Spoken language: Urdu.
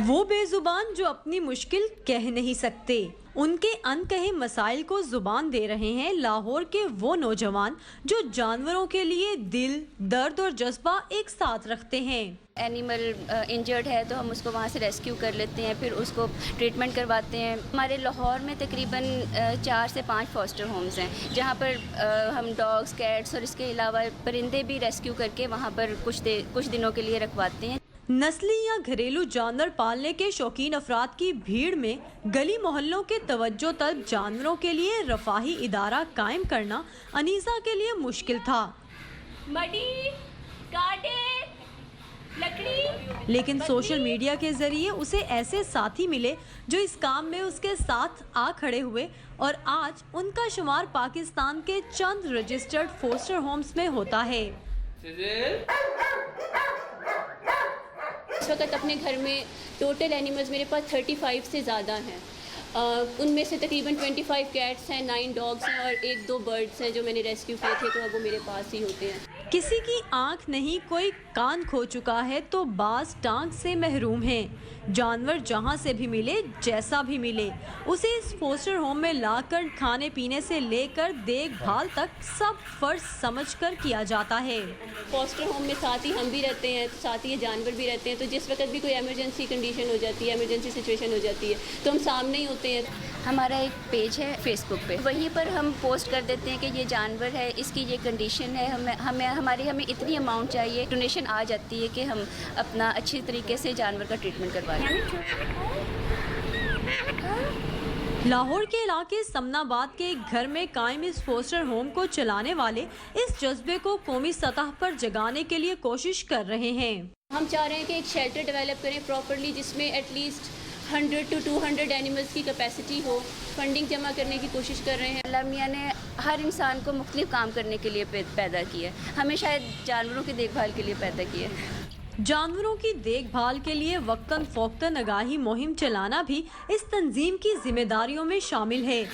وہ بے زبان جو اپنی مشکل کہہ نہیں سکتے، ان کے ان کہے مسائل کو زبان دے رہے ہیں لاہور کے وہ نوجوان جو جانوروں کے لیے دل، درد اور جذبہ ایک ساتھ رکھتے ہیں۔ اینیمل انجرڈ ہے تو ہم اس کو وہاں سے ریسکیو کر لیتے ہیں، پھر اس کو ٹریٹمنٹ کرواتے ہیں۔ ہمارے لاہور میں تقریباً 4 سے 5 فاسٹر ہومز ہیں جہاں پر ہم ڈاگس، کیٹس اور اس کے علاوہ پرندے بھی ریسکیو کر کے وہاں پر کچھ دنوں کے لیے رکھواتے ہیں۔ نسلی یا گھریلو جانور پالنے کے شوقین افراد کی بھیڑ میں گلی محلوں کے توجہ طلب جانوروں کے لیے رفاہی ادارہ قائم کرنا انیسہ کے لیے مشکل تھا، لیکن سوشل میڈیا کے ذریعے اسے ایسے ساتھی ملے جو اس کام میں اس کے ساتھ آ کھڑے ہوئے، اور آج ان کا شمار پاکستان کے چند رجسٹرڈ فوسٹر ہومز میں ہوتا ہے۔ اس وقت اپنے گھر میں ٹوٹل اینیملز میرے پاس 35 سے زیادہ ہیں۔ ان میں سے تقریباً 25 کیٹس ہیں، 9 ڈاگس ہیں اور 1-2 برڈس ہیں جو میں نے ریسکیو کیے تھے، تو اب وہ میرے پاس ہی ہوتے ہیں۔ کسی کی آنکھ نہیں، کوئی کان کھو چکا ہے تو بعض ٹانگ سے محروم ہیں۔ جانور جہاں سے بھی ملے، جیسا بھی ملے، اسے اس فوسٹر ہوم میں لا کر کھانے پینے سے لے کر دیکھ بھال تک سب فرض سمجھ کر کیا جاتا ہے۔ فاسٹر ہوم میں ساتھ ہی ہم بھی رہتے ہیں، ساتھ ہی یہ جانور بھی رہتے ہیں، تو جس وقت بھی کوئی ایمرجنسی کنڈیشن ہو جاتی ہے، ایمرجنسی سچویشن ہو جاتی ہے تو ہم سامنے ہی ہوتے ہیں۔ ہمارا ایک پیج ہے فیس بک پہ، وہیں پر ہم پوسٹ کر دیتے ہیں کہ یہ جانور ہے، اس کی یہ کنڈیشن ہے، ہمیں اتنی اماؤنٹ چاہیے، ڈونیشن آ جاتی ہے کہ ہم اپنا اچھی طریقے سے جانور کا ٹریٹمنٹ کروا لیں۔ لاہور کے علاقے سمن آباد کے ایک گھر میں قائم اس فوسٹر ہوم کو چلانے والے اس جذبے کو قومی سطح پر جگانے کے لیے کوشش کر رہے ہیں۔ ہم چاہ رہے ہیں کہ ایک شیلٹر ڈیولپ کریں پراپرلی، جس میں ایٹ لیسٹ 100 to 200 اینیملز کی کیپیسٹی ہو۔ فنڈنگ جمع کرنے کی کوشش کر رہے ہیں۔ اللہ میاں نے ہر انسان کو مختلف کام کرنے کے لیے پیدا کیا ہے، ہمیں شاید جانوروں کی دیکھ بھال کے لیے پیدا کیا ہے۔ جانوروں کی دیکھ بھال کے لیے وقتاً فوقتاً آگاہی مہم چلانا بھی اس تنظیم کی ذمہ داریوں میں شامل ہے۔